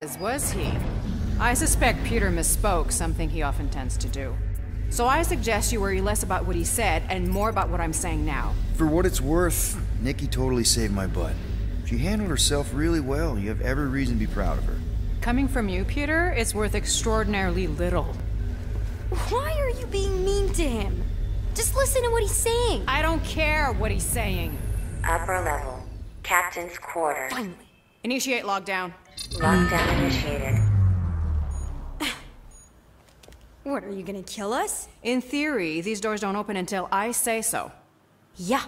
As was he. I suspect Peter misspoke, something he often tends to do. So I suggest you worry less about what he said and more about what I'm saying now. For what it's worth, Nikki totally saved my butt. She handled herself really well. You have every reason to be proud of her. Coming from you, Peter, it's worth extraordinarily little. Why are you being mean to him? Just listen to what he's saying. I don't care what he's saying. Upper level. Captain's quarters. Finally. Initiate lockdown. Lockdown initiated. What, are you gonna kill us? In theory, these doors don't open until I say so. Yeah,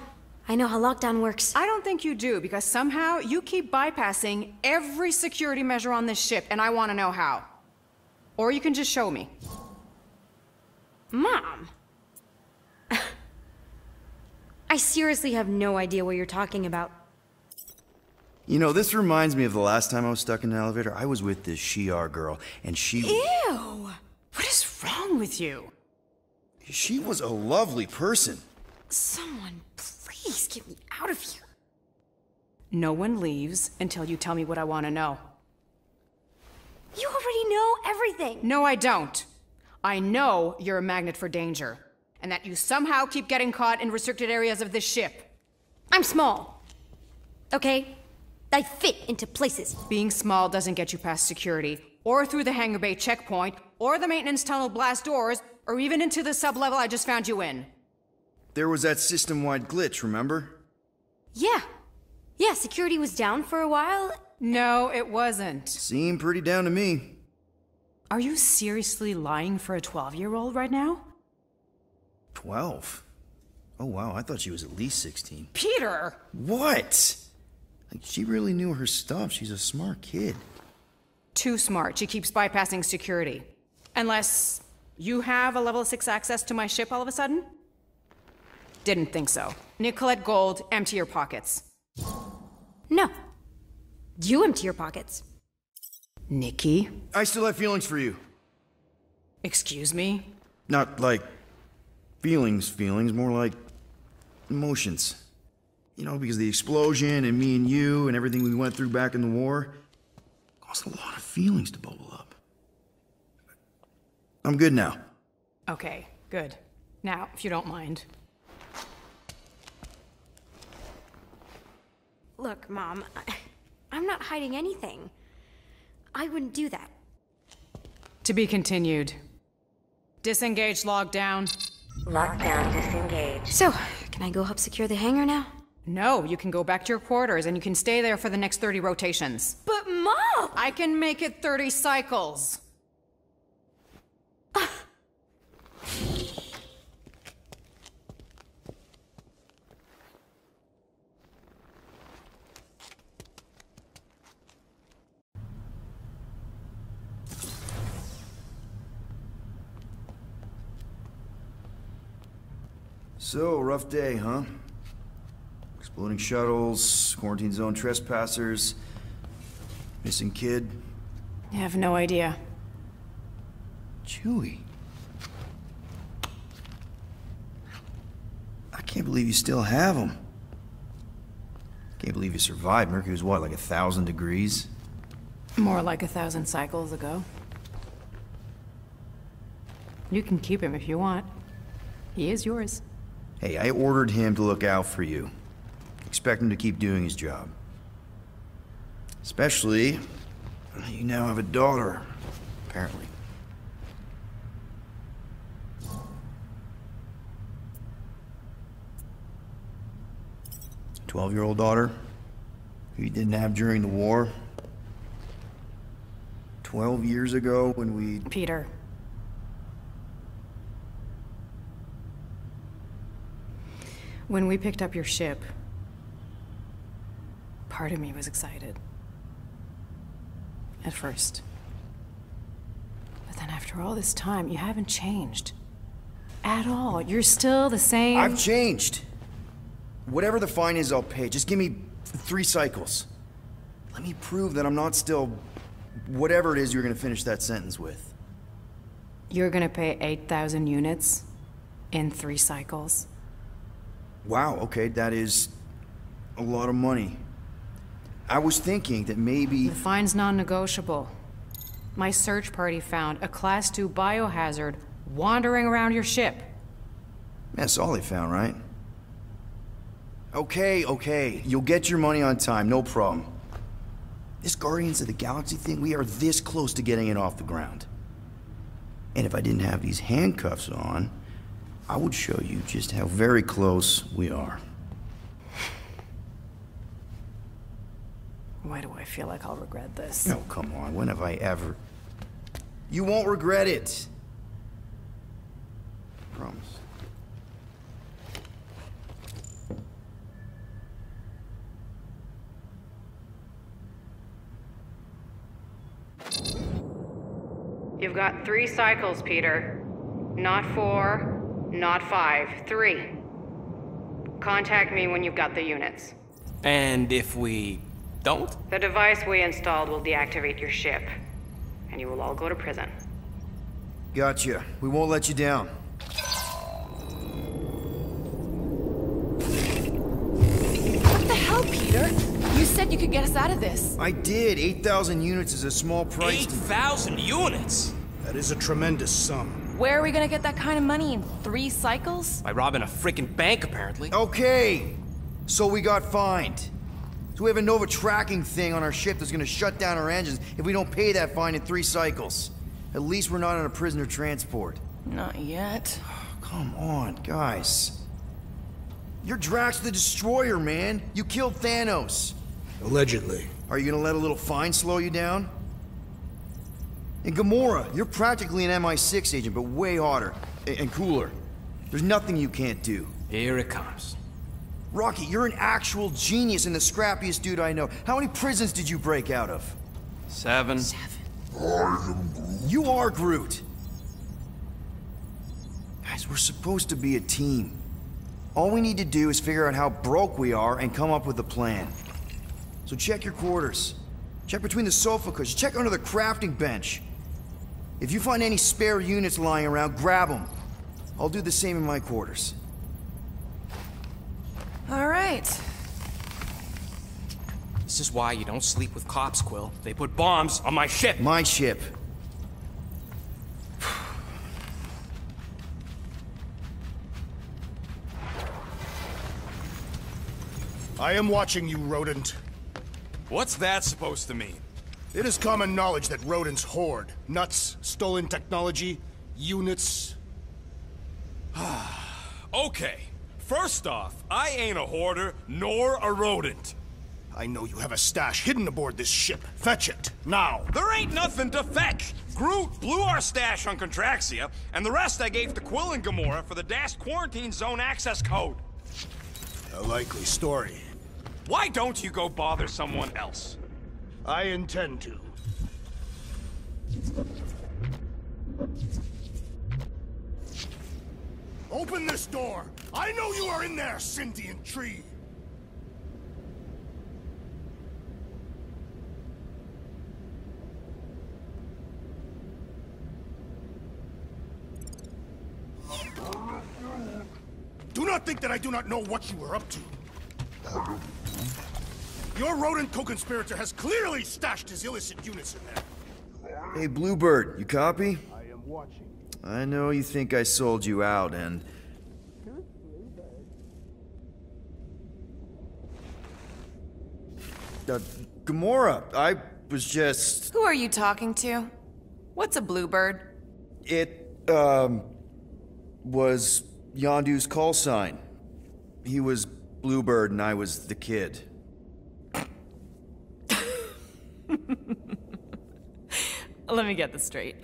I know how lockdown works. I don't think you do, because somehow you keep bypassing every security measure on this ship, and I want to know how. Or you can just show me. Mom! I seriously have no idea what you're talking about. You know, this reminds me of the last time I was stuck in an elevator. I was with this Shi'ar girl, and she... Ew! What is wrong with you? She was a lovely person. Someone, please get me out of here. No one leaves until you tell me what I want to know. You already know everything. No, I don't. I know you're a magnet for danger, and that you somehow keep getting caught in restricted areas of this ship. I'm small. Okay? I fit into places. Being small doesn't get you past security, or through the hangar bay checkpoint, or the maintenance tunnel blast doors, or even into the sub-level I just found you in. There was that system-wide glitch, remember? Yeah. Yeah, security was down for a while. No, it wasn't. Seemed pretty down to me. Are you seriously lying for a 12-year-old right now? 12? Oh wow, I thought she was at least 16. Peter! What? Like, she really knew her stuff. She's a smart kid. Too smart. She keeps bypassing security. Unless you have a level 6 access to my ship all of a sudden? Didn't think so. Nicolette Gold, empty your pockets. No. You empty your pockets. Nikki? I still have feelings for you. Excuse me? Not like feelings, more like emotions. You know, because the explosion and me and you and everything we went through back in the war caused a lot of feelings to bubble up. I'm good now. Okay, good. Now, if you don't mind. Look, Mom, I'm not hiding anything. I wouldn't do that. To be continued. Disengage lockdown. Lockdown disengaged. So, can I go help secure the hangar now? No, you can go back to your quarters and you can stay there for the next 30 rotations. But Mom! I can make it 30 cycles. So, rough day, huh? Exploding shuttles, quarantine zone trespassers, missing kid. I have no idea. Chewie. I can't believe you still have him. Can't believe you survived. Mercury was what, like 1,000 degrees? More like 1,000 cycles ago. You can keep him if you want. He is yours. Hey, I ordered him to look out for you. Expect him to keep doing his job. Especially, you now have a daughter, apparently. 12-year-old daughter, who you didn't have during the war. 12 years ago when we... Peter. When we picked up your ship, part of me was excited. At first. But then after all this time, you haven't changed. At all. You're still the same... I've changed. Whatever the fine is, I'll pay. Just give me 3 cycles. Let me prove that I'm not still... whatever it is you're gonna finish that sentence with. You're gonna pay 8,000 units in 3 cycles? Wow, okay, that is a lot of money. I was thinking that maybe... The fine's non-negotiable. My search party found a Class 2 biohazard wandering around your ship. That's all they found, right? Okay. You'll get your money on time, no problem. This Guardians of the Galaxy thing, we are this close to getting it off the ground. And if I didn't have these handcuffs on, I would show you just how very close we are. Why do I feel like I'll regret this? No, come on, when have I ever... You won't regret it. Promise. You've got 3 cycles, Peter. Not 4, not 5, 3. Contact me when you've got the units. And if we don't? The device we installed will deactivate your ship, and you will all go to prison. Gotcha. We won't let you down. What the hell, Peter? You said you could get us out of this. I did. 8,000 units is a small price. 8,000 units? That is a tremendous sum. Where are we gonna get that kind of money in 3 cycles? By robbing a freaking bank, apparently. Okay. So we got fined. So we have a Nova tracking thing on our ship that's gonna shut down our engines if we don't pay that fine in 3 cycles. At least we're not on a prisoner transport. Not yet. Come on, guys. You're Drax the Destroyer, man. You killed Thanos. Allegedly. Are you gonna let a little fine slow you down? And Gamora, you're practically an MI6 agent, but way hotter. And cooler. There's nothing you can't do. Here it comes. Rocky, you're an actual genius and the scrappiest dude I know. How many prisons did you break out of? 7. You are Groot. Guys, we're supposed to be a team. All we need to do is figure out how broke we are and come up with a plan. So check your quarters. Check between the sofa cushions. Check under the crafting bench. If you find any spare units lying around, grab them. I'll do the same in my quarters. All right. This is why you don't sleep with cops, Quill. They put bombs on my ship. My ship. I am watching you, rodent. What's that supposed to mean? It is common knowledge that rodents hoard nuts, stolen technology, units. Okay, first off, I ain't a hoarder nor a rodent. I know you have a stash hidden aboard this ship. Fetch it, now. There ain't nothing to fetch. Groot blew our stash on Contraxia, and the rest I gave to Quill and Gamora for the dash quarantine zone access code. A likely story. Why don't you go bother someone else? I intend to. Open this door! I know you are in there, sentient tree! Do not think that I do not know what you are up to. Your rodent co-conspirator has clearly stashed his illicit units in there. Hey, Bluebird, you copy? I am watching. I know you think I sold you out, and... Gamora, I was just... Who are you talking to? What's a bluebird? It, was Yondu's call sign. He was Bluebird and I was the kid. Let me get this straight.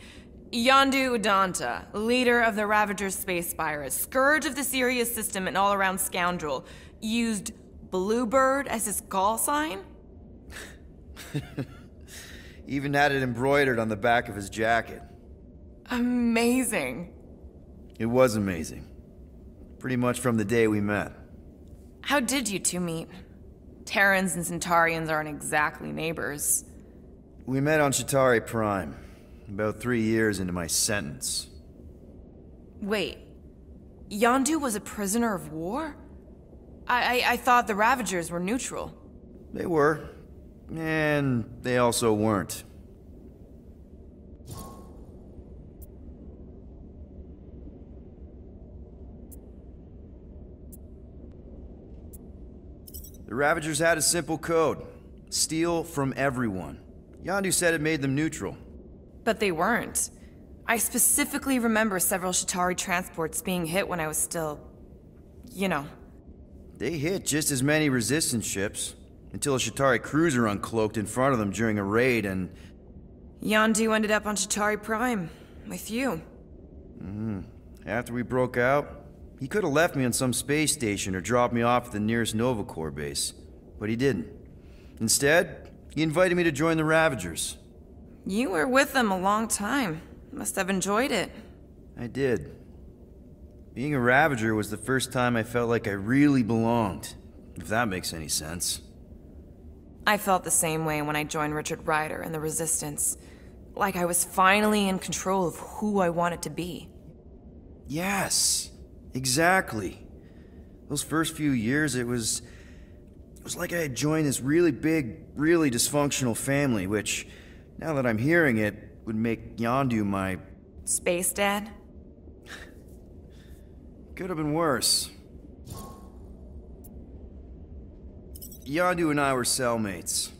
Yondu Udanta, leader of the Ravager's space virus, scourge of the Sirius system and all-around scoundrel, used Bluebird as his call sign? Even had it embroidered on the back of his jacket. Amazing. It was amazing. Pretty much from the day we met. How did you two meet? Terrans and Centaurians aren't exactly neighbors. We met on Chitauri Prime, about 3 years into my sentence. Wait, Yondu was a prisoner of war? I thought the Ravagers were neutral. They were, and they also weren't. The Ravagers had a simple code. Steal from everyone. Yondu said it made them neutral. But they weren't. I specifically remember several Shatari transports being hit when I was still... you know. They hit just as many resistance ships, until a Shatari cruiser uncloaked in front of them during a raid and... Yondu ended up on Shatari Prime, with you. After we broke out, he could have left me on some space station or dropped me off at the nearest Nova Corps base, but he didn't. Instead, he invited me to join the Ravagers. You were with them a long time. Must have enjoyed it. I did. Being a Ravager was the first time I felt like I really belonged, if that makes any sense. I felt the same way when I joined Richard Ryder and the Resistance. Like I was finally in control of who I wanted to be. Yes, exactly. Those first few years, it was like I had joined this really big, really dysfunctional family, which, now that I'm hearing it, would make Yondu my... Space Dad? Could have been worse. Yondu and I were cellmates.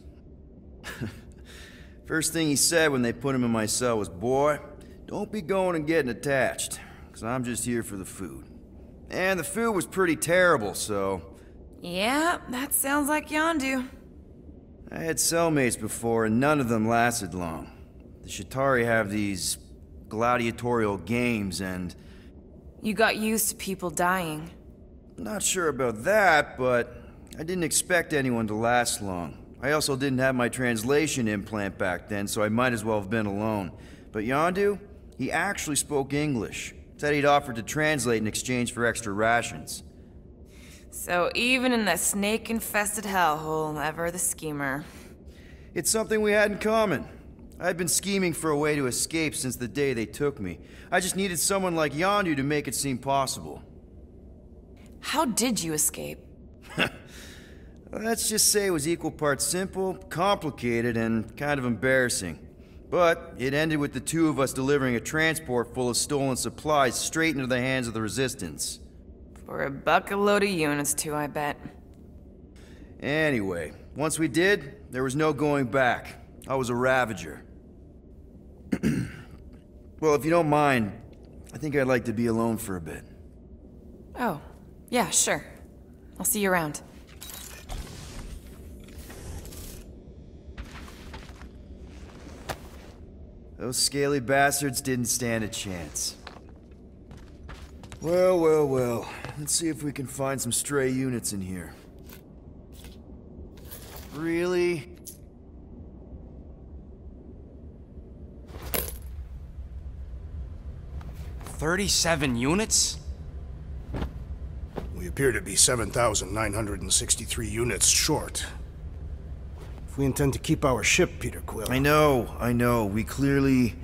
First thing he said when they put him in my cell was, "Boy, don't be going and getting attached, because I'm just here for the food." And the food was pretty terrible, so... Yeah, that sounds like Yondu. I had cellmates before, and none of them lasted long. The Shatari have these gladiatorial games, and... You got used to people dying. Not sure about that, but I didn't expect anyone to last long. I also didn't have my translation implant back then, so I might as well have been alone. But Yondu, he actually spoke English. Said he'd offered to translate in exchange for extra rations. So even in that snake-infested hellhole, ever the schemer. It's something we had in common. I'd been scheming for a way to escape since the day they took me. I just needed someone like Yondu to make it seem possible. How did you escape? Let's just say it was equal parts simple, complicated, and kind of embarrassing. But it ended with the two of us delivering a transport full of stolen supplies straight into the hands of the Resistance. For a bucket-load of units, too, I bet. Anyway, once we did, there was no going back. I was a Ravager. Well, if you don't mind, I think I'd like to be alone for a bit. Oh, yeah, sure. I'll see you around. Those scaly bastards didn't stand a chance. Well, well, well. Let's see if we can find some stray units in here. Really? "37 units? We appear to be 7,963 units short. If we intend to keep our ship, Peter Quill... I know. We clearly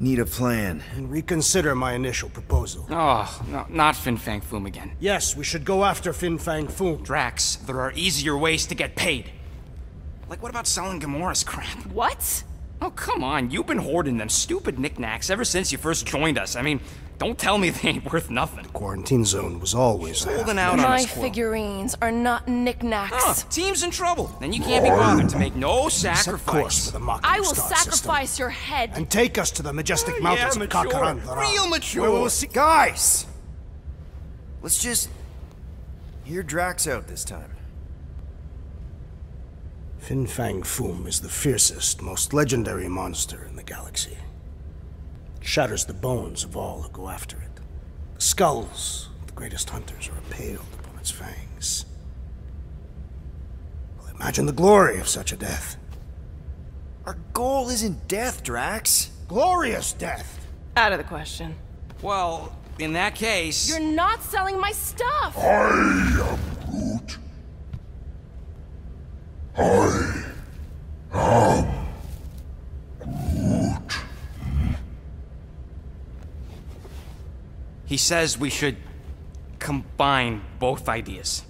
need a plan. And reconsider my initial proposal. Oh, no, not Fin Fang Foom again. Yes, we should go after Fin Fang Foom. Drax, there are easier ways to get paid. Like, what about selling Gamora's crap? What? Oh, come on. You've been hoarding them stupid knickknacks ever since you first joined us. I mean, don't tell me they ain't worth nothing. Quarantine zone was always holding out on My us, Quill. figurines are not knickknacks. Team's in trouble. Then you can't be bothered to make no Set course sacrifice. for the Mach I will Star sacrifice system. your head. And take us to the majestic mountains of mature. Kakaran. Real mature. Where we'll see... Guys! Let's just... hear Drax out this time. Fin Fang Foom is the fiercest, most legendary monster in the galaxy. It shatters the bones of all who go after it. The skulls of the greatest hunters are impaled upon its fangs. Well, imagine the glory of such a death. Our goal isn't death, Drax. Glorious death! Out of the question. Well, in that case... You're not selling my stuff! He says we should combine both ideas.